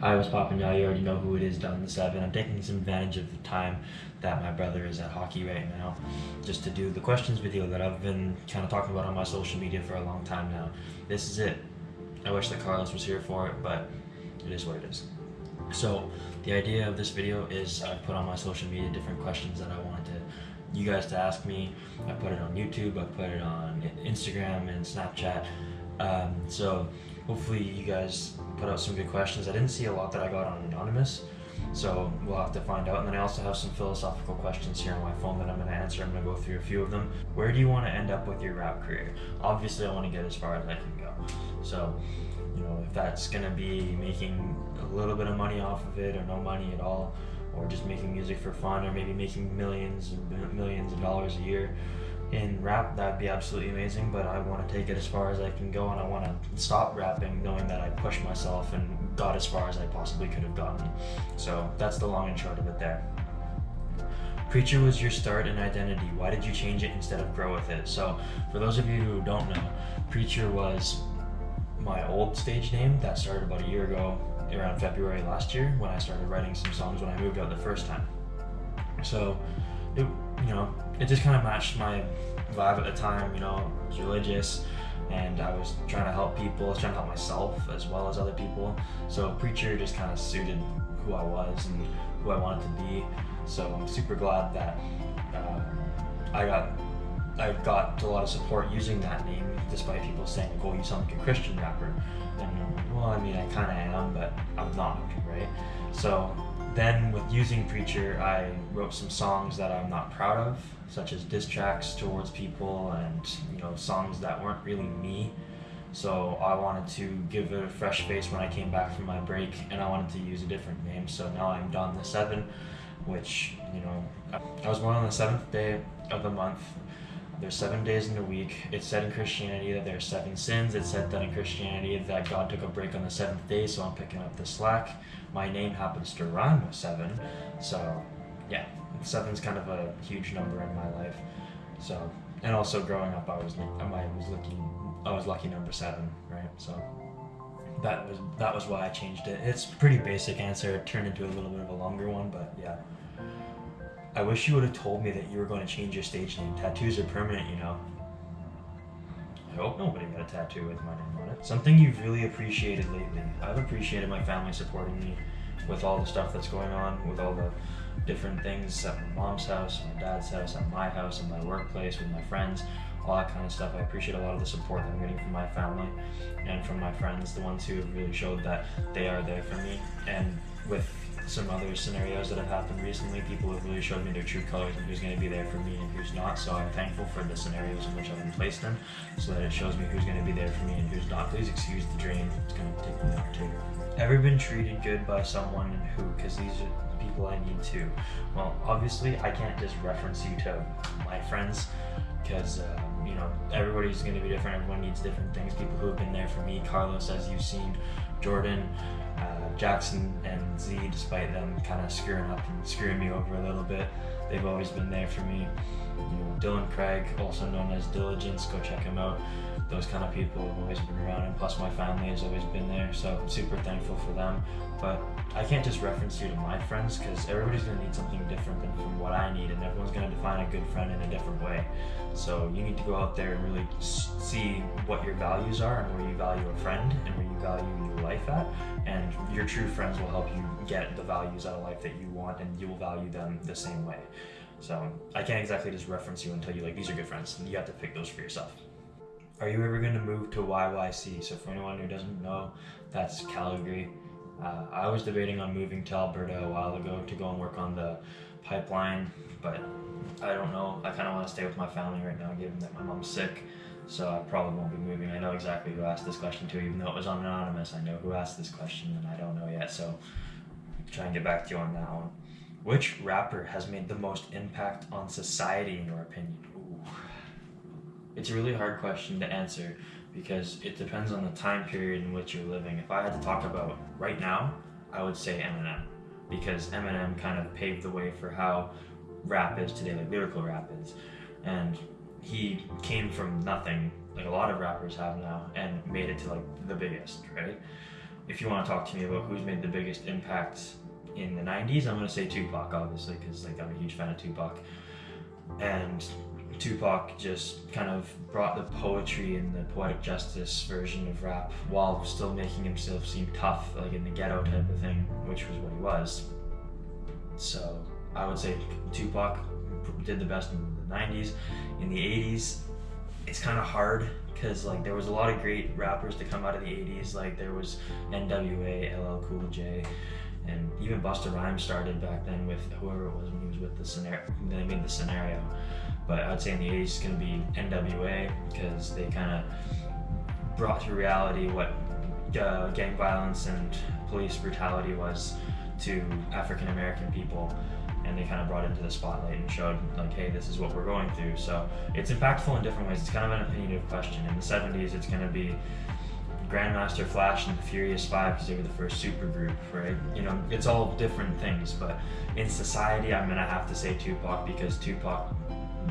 Hi, what's poppin', y'all? You already know who it is, Down the 7. I'm taking some advantage of the time that my brother is at hockey right now just to do the questions video that I've been kind of talking about on my social media for a long time now. This is it. I wish that Carlos was here for it, but it is what it is. So the idea of this video is I put on my social media different questions that I wanted you guys to ask me. I put it on YouTube, I put it on Instagram and Snapchat. So hopefully you guys put out some good questions. I didn't see a lot that I got on anonymous, so we'll have to find out. And then I also have some philosophical questions here on my phone that I'm going to answer. I'm going to go through a few of them. Where do you want to end up with your rap career? Obviously I want to get as far as I can go. So, you know, if that's going to be making a little bit of money off of it or no money at all, or just making music for fun, or maybe making millions and millions of dollars a year in rap, that'd be absolutely amazing. But I want to take it as far as I can go, and I want to stop rapping knowing that I pushed myself and got as far as I possibly could have gotten. So that's the long and short of it there. Preacher was your start and identity. Why did you change it instead of grow with it? So for those of you who don't know, Preacher was my old stage name that started about a year ago, around February last year, when I started writing some songs when I moved out the first time. So it, it just kind of matched my vibe at the time. I was religious and I was trying to help people. I was trying to help myself as well as other people. So Preacher just kind of suited who I was and who I wanted to be. So I'm super glad that I got a lot of support using that name, despite people saying, like, oh, you sound like a Christian rapper. And well, I mean, I kind of am, but I'm not, right? So then with using Preacher, I wrote some songs that I'm not proud of, such as diss tracks towards people and, songs that weren't really me. So I wanted to give it a fresh face when I came back from my break, and I wanted to use a different name. So now I'm Don the 7, which, I was born on the 7th day of the month. There's 7 days in a week. It's said in Christianity that there are 7 sins. It's said that in Christianity that God took a break on the 7th day, so I'm picking up the slack. My name happens to rhyme with 7, so yeah, 7's kind of a huge number in my life. So, and also growing up, I was lucky number 7, right? So that was why I changed it. It's a pretty basic answer. It turned into a little bit of a longer one, but yeah. I wish you would have told me that you were going to change your stage name. Tattoos are permanent, I hope nobody got a tattoo with my name on it. Something you've really appreciated lately. I've appreciated my family supporting me with all the stuff that's going on, with all the different things at my mom's house, my dad's house, at my house, in my workplace, with my friends, all that kind of stuff. I appreciate a lot of the support that I'm getting from my family and from my friends, the ones who have really showed that they are there for me. And with some other scenarios that have happened recently, people have really showed me their true colors and who's going to be there for me and who's not. So I'm thankful for the scenarios in which I've been placed in, so that it shows me who's going to be there for me and who's not. Please excuse the drain, it's going to take me out too. Ever been treated good by someone, and who? Because these are people I need to. Well, obviously I can't just reference you to my friends, because everybody's going to be different. Everyone needs different things. People who have been there for me, Carlos, as you've seen, Jordan, Jackson, and Z, despite them kind of screwing up and screwing me over a little bit, they've always been there for me. Dylan Craig, also known as Diligence, go check him out. Those kind of people have always been around, and plus my family has always been there, so I'm super thankful for them. But I can't just reference you to my friends, because everybody's going to need something different than from what I need, and everyone's going to define a good friend in a different way. So you need to go out there and really see what your values are, and where you value a friend, and where you value your life at, and your true friends will help you get the values out of life that you want, and you will value them the same way. So I can't exactly just reference you and tell you, like, these are good friends. You have to pick those for yourself. Are you ever going to move to YYC? So for anyone who doesn't know, that's Calgary. I was debating on moving to Alberta a while ago to go and work on the pipeline, but I don't know. I kind of want to stay with my family right now, given that my mom's sick, so I probably won't be moving. I know exactly who asked this question too, even though it was anonymous. I know who asked this question, and I don't know yet, so I'll try and get back to you on that one. Which rapper has made the most impact on society, in your opinion? Ooh. It's a really hard question to answer, because it depends on the time period in which you're living. If I had to talk about right now, I would say Eminem, because Eminem kind of paved the way for how rap is today, like lyrical rap is. And he came from nothing, like a lot of rappers have now, and made it to like the biggest, right? if you want to talk to me about who's made the biggest impact in the 90s, I'm going to say Tupac, obviously, because like I'm a huge fan of Tupac. And Tupac just kind of brought the poetry and the poetic justice version of rap while still making himself seem tough, like in the ghetto type of thing, which was what he was. So I would say Tupac did the best in the 90s. In the 80s, it's kind of hard because like there was a lot of great rappers to come out of the 80s. Like there was NWA, LL Cool J, and even Busta Rhymes started back then with whoever it was when he was with the Scenario. They made the Scenario. But I'd say in the 80s it's going to be NWA because they kind of brought to reality what gang violence and police brutality was to African American people, and they kind of brought it into the spotlight and showed like, hey, this is what we're going through. So it's impactful in different ways. It's kind of an opinionative question. In the 70s, it's going to be Grandmaster Flash and the Furious Five because they were the first super group, right? You know, it's all different things, but in society, I'm gonna have to say Tupac because Tupac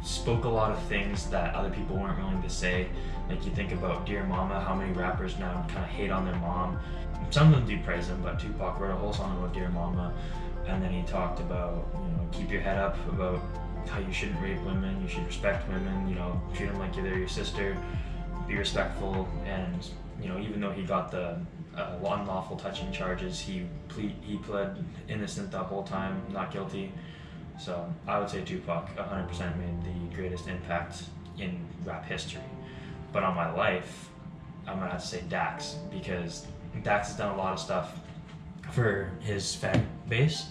spoke a lot of things that other people weren't willing to say. Like you think about Dear Mama, how many rappers now kind of hate on their mom. Some of them do praise him, but Tupac wrote a whole song about Dear Mama, and then he talked about, you know, keep your head up, about how you shouldn't rape women, you should respect women, you know, treat them like they're your sister, be respectful, and you know, even though he got the unlawful touching charges, he pled innocent the whole time, not guilty. So I would say Tupac 100% made the greatest impact in rap history. But on my life, I'm gonna have to say Dax, because Dax has done a lot of stuff for his fan base,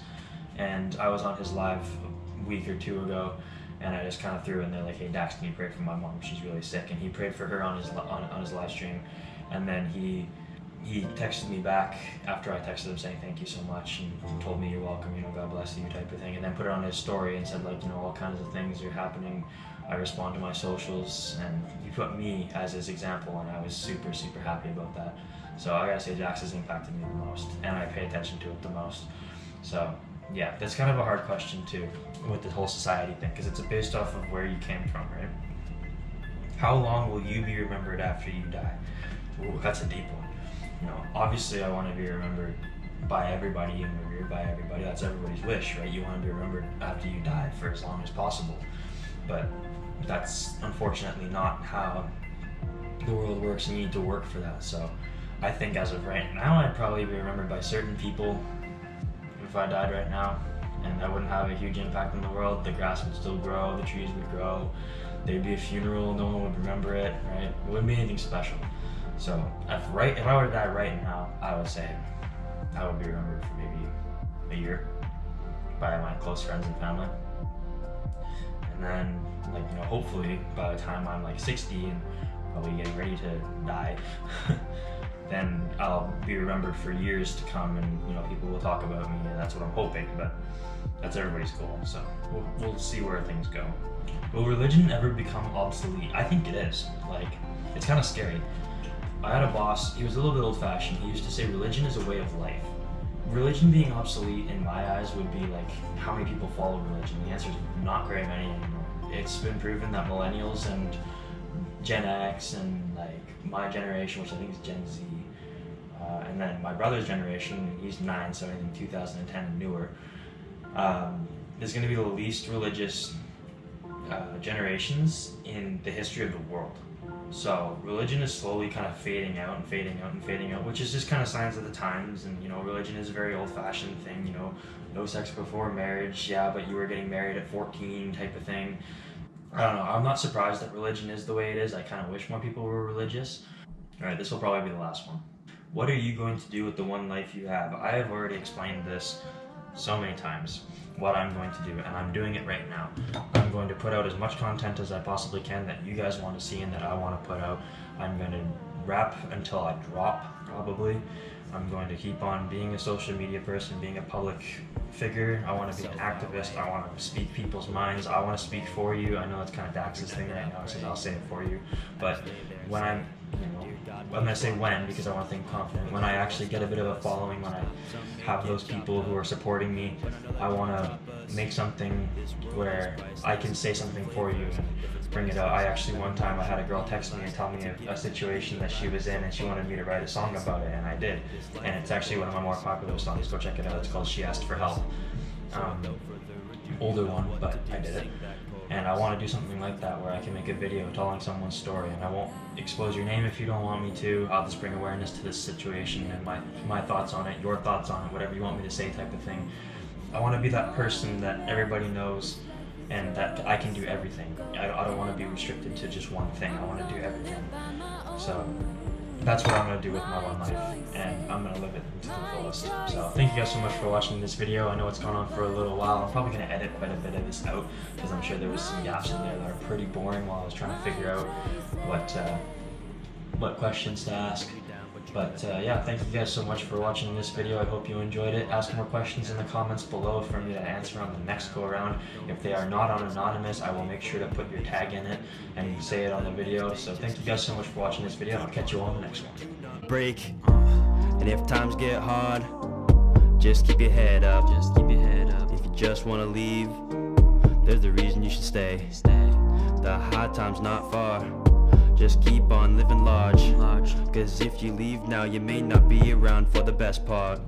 and I was on his live a week or two ago, and I just kind of threw in there like, hey Dax, can you pray for my mom? She's really sick. And he prayed for her on his live stream, and then he texted me back after I texted him saying thank you so much and told me you're welcome, you know, God bless you type of thing, and then put it on his story and said like, you know, all kinds of things are happening. I respond to my socials, and he put me as his example, and I was super, super happy about that. So I gotta say Dax has impacted me the most, and I pay attention to it the most. So yeah, that's kind of a hard question too with the whole society thing, because it's based off of where you came from, right? How long will you be remembered after you die? Ooh, that's a deep one. You know, obviously I want to be remembered by everybody and revered by everybody. That's everybody's wish, right? You want to be remembered after you die for as long as possible. But that's unfortunately not how the world works, and you need to work for that. So I think as of right now, I'd probably be remembered by certain people if I died right now, and I wouldn't have a huge impact in the world. The grass would still grow, the trees would grow, there'd be a funeral, no one would remember it, right? It wouldn't be anything special. So if I were to die right now, I would say I would be remembered for maybe a year by my close friends and family. And then, like, you know, hopefully by the time I'm like 60 and probably getting ready to die, then I'll be remembered for years to come, and you know, people will talk about me, and that's what I'm hoping. But that's everybody's goal. So we'll see where things go. Will religion ever become obsolete? I think it is. Like, it's kind of scary. I had a boss, he was a little bit old-fashioned. He used to say religion is a way of life. Religion being obsolete in my eyes would be like, how many people follow religion? The answer is not very many anymore. It's been proven that millennials and Gen X and like my generation, which I think is Gen Z, and then my brother's generation, he's 9, so I think 2010 and newer, is going to be the least religious generations in the history of the world. So religion is slowly kind of fading out and fading out and fading out, which is just kind of signs of the times. And you know, religion is a very old-fashioned thing. You know, no sex before marriage, yeah, but you were getting married at 14 type of thing. I don't know. I'm not surprised that religion is the way it is. I kind of wish more people were religious. All right, this will probably be the last one. What are you going to do with the one life you have? I have already explained this so many times, what I'm going to do, and I'm doing it right now. I'm going to put out as much content as I possibly can that you guys want to see and that I want to put out. I'm going to rap until I drop, probably. I'm going to keep on being a social media person, being a public figure. I want to be an activist. I want to speak people's minds. I want to speak for you. I know it's kind of Dax's thing right now, so I'll say it for you. But when I'm, you know, I'm gonna say when because I want to think confident. When I actually get a bit of a following, when I have those people who are supporting me, I want to make something where I can say something for you and bring it out. I actually one time I had a girl text me and tell me a situation that she was in, and she wanted me to write a song about it, and I did. And it's actually one of my more popular songs. Go check it out. It's called "She Asked for Help." Older one, but I did it. And I want to do something like that where I can make a video telling someone's story, and I won't expose your name if you don't want me to. I'll just bring awareness to this situation and my thoughts on it, your thoughts on it, whatever you want me to say type of thing. I want to be that person that everybody knows and that I can do everything. I don't want to be restricted to just one thing. I want to do everything. So that's what I'm going to do with my one life, and I'm going to live it to the fullest. So thank you guys so much for watching this video. I know it's gone on for a little while. I'm probably going to edit quite a bit of this out because I'm sure there was some gaps in there that are pretty boring while I was trying to figure out what questions to ask. But yeah, thank you guys so much for watching this video. I hope you enjoyed it. Ask more questions in the comments below for me to answer on the next go around. If they are not on anonymous, I will make sure to put your tag in it and say it on the video. So thank you guys so much for watching this video, and I'll catch you all in the next one. Break, and if times get hard, just keep your head up. If you just want to leave, there's a reason you should stay. The hard time's not far. Just keep on living large, 'cause if you leave now, you may not be around for the best part.